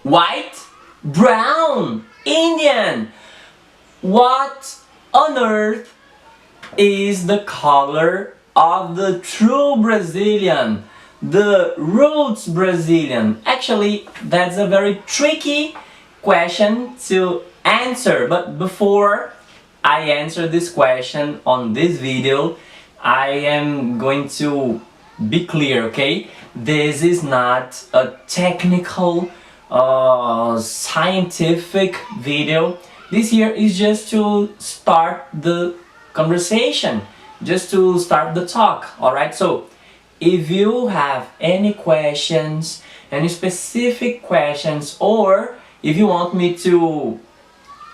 White, brown, Indian. What on earth is the color of the true Brazilian, the roots Brazilian? Actually, that's a very tricky question to answer, but before I answer this question on this video, I am going to be clear, okay? This is not a technical, scientific video. This here is just to start the conversation, just to start the talk, alright? So, if you have any questions, any specific questions, or if you want me to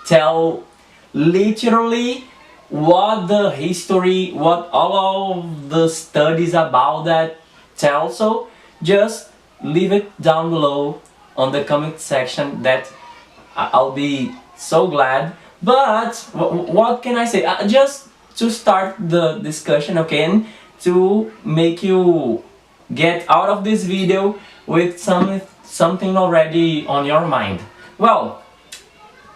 tell literally what the history, what all of the studies about that tell, so just leave it down below on the comment section. That I'll be so glad. But what can I say? Just to start the discussion, okay, and to make you get out of this video with something already on your mind. Well,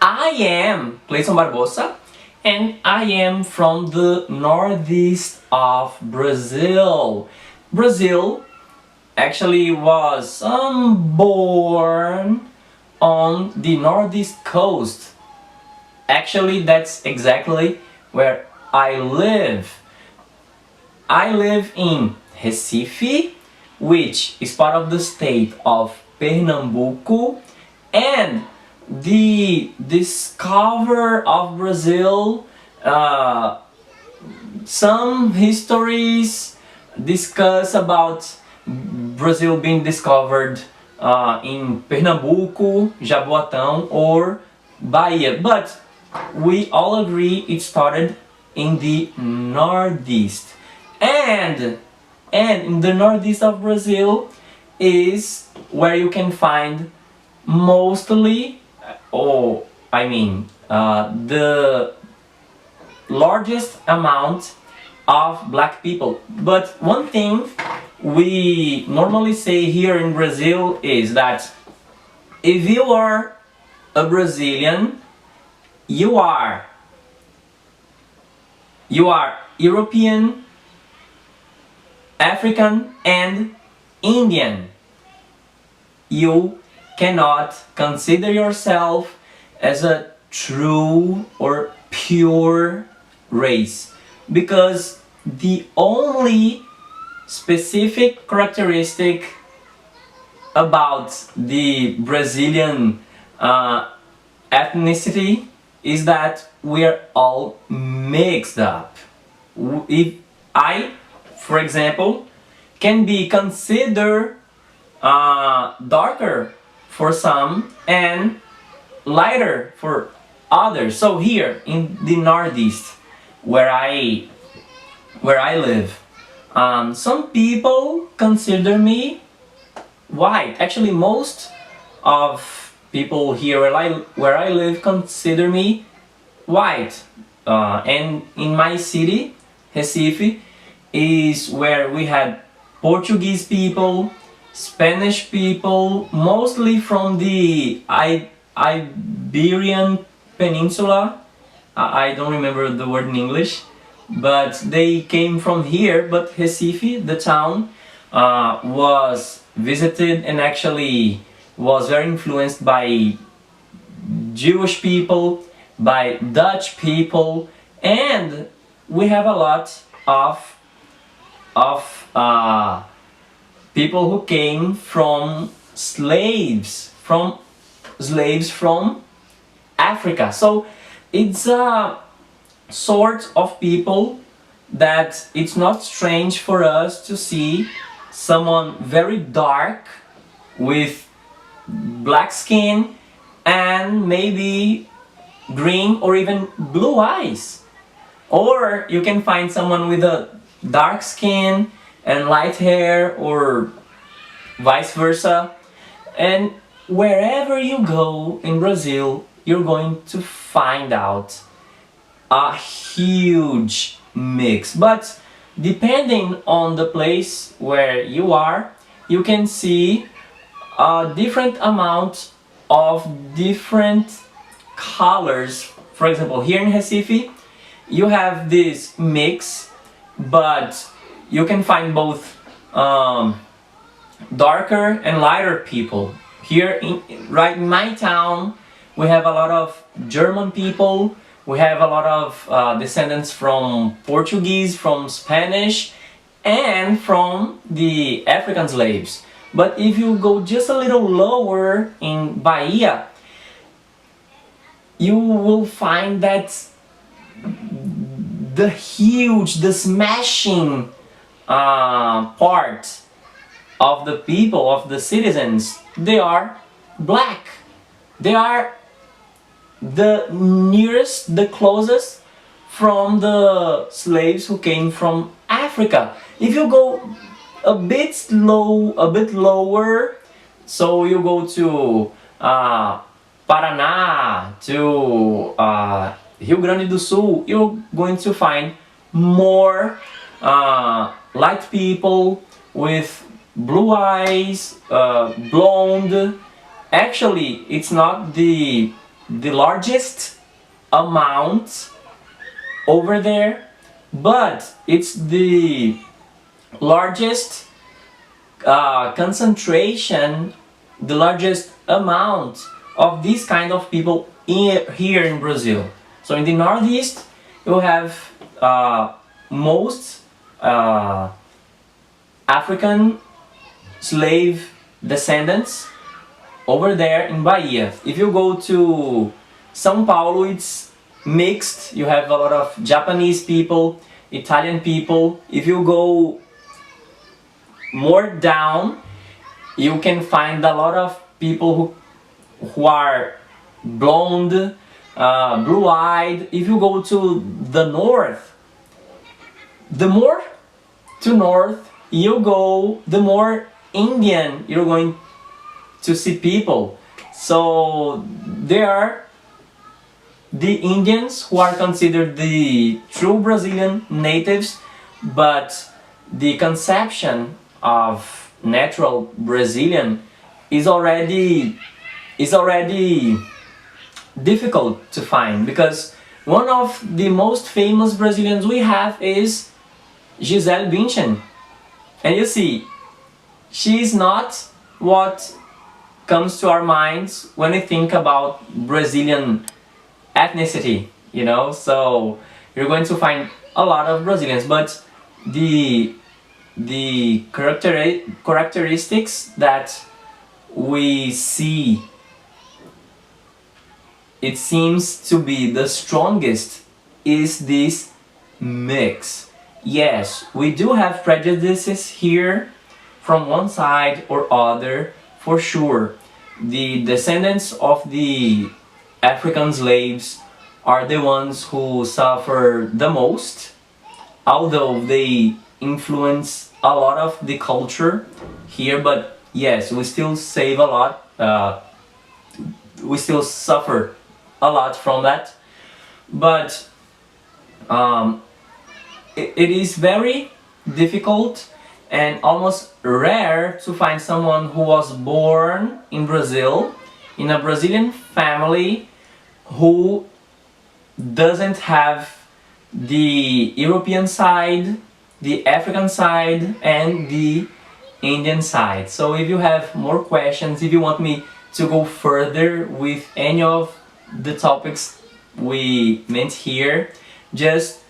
I am Clayton Barbosa, and I am from the northeast of Brazil. Brazil actually was born on the northeast coast. Actually, that's exactly where I live. I live in Recife, which is part of the state of Pernambuco, and the discover of Brazil, some histories discuss about Brazil being discovered in Pernambuco, Jaboatão, or Bahia, but we all agree it started in the northeast, and in the northeast of Brazil is where you can find mostly, the largest amount of black people. But one thing we normally say here in Brazil is that if you are a Brazilian, you are European, African, and Indian. You cannot consider yourself as a true or pure race, because the only specific characteristic about the Brazilian ethnicity is that we are all mixed up. If I, for example, can be considered darker for some and lighter for others. So here in the northeast, where I live, some people consider me white. Actually, most of people here where I live consider me white. And in my city, Recife, is where we had Portuguese people, Spanish people, mostly from the Iberian Peninsula. I don't remember the word in English, but they came from here. But Recife, the town, was visited and actually was very influenced by Jewish people, by Dutch people, and we have a lot of people who came from slaves from Africa. So it's a sort of people that it's not strange for us to see someone very dark with black skin and maybe green or even blue eyes. Or you can find someone with a dark skin and light hair, or vice versa. And wherever you go in Brazil, you're going to find out a huge mix. But depending on the place where you are, you can see a different amount of different colors. For example, here in Recife, you have this mix, but you can find both darker and lighter people. Here, right in my town, we have a lot of German people. We have a lot of descendants from Portuguese, from Spanish, and from the African slaves. But if you go just a little lower in Bahia, you will find that the smashing part of the people, of the citizens, they are black. They are the nearest, the closest from the slaves who came from Africa. If you go a bit lower, so you go to Paraná, to Rio Grande do Sul, you're going to find more light people with blue eyes, blonde. Actually, it's not the largest amount over there, but it's the largest concentration, the largest amount of these kind of people here in Brazil. So in the Northeast, you have most African slave descendants over there in Bahia. If you go to São Paulo, it's mixed. You have a lot of Japanese people, Italian people. If you go more down, you can find a lot of people who are blonde, blue-eyed. If you go to the north, the more to north you go, the more Indian you're going to see people. So they are the Indians who are considered the true Brazilian natives, but the conception of natural Brazilian is already difficult to find, because one of the most famous Brazilians we have is Gisele Bündchen, and you see, she is not what comes to our minds when we think about Brazilian ethnicity, you know. So you're going to find a lot of Brazilians, but the characteristics that we see, it seems to be the strongest, is this mix. Yes, we do have prejudices here from one side or other, for sure. The descendants of the African slaves are the ones who suffer the most, although they influence a lot of the culture here. But yes, we still save a lot, we still suffer a lot from that. But it is very difficult and almost rare to find someone who was born in Brazil, in a Brazilian family, who doesn't have the European side, the African side, and the Indian side. So if you have more questions, if you want me to go further with any of the topics we meant here, just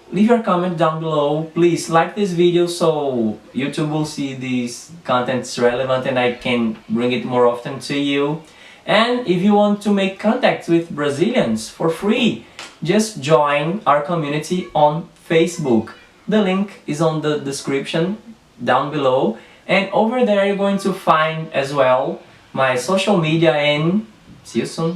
leave your comment down below. Please like this video so YouTube will see these contents relevant and I can bring it more often to you. And if you want to make contact with Brazilians for free, just join our community on Facebook. The link is on the description down below, and over there you're going to find as well my social media, and see you soon.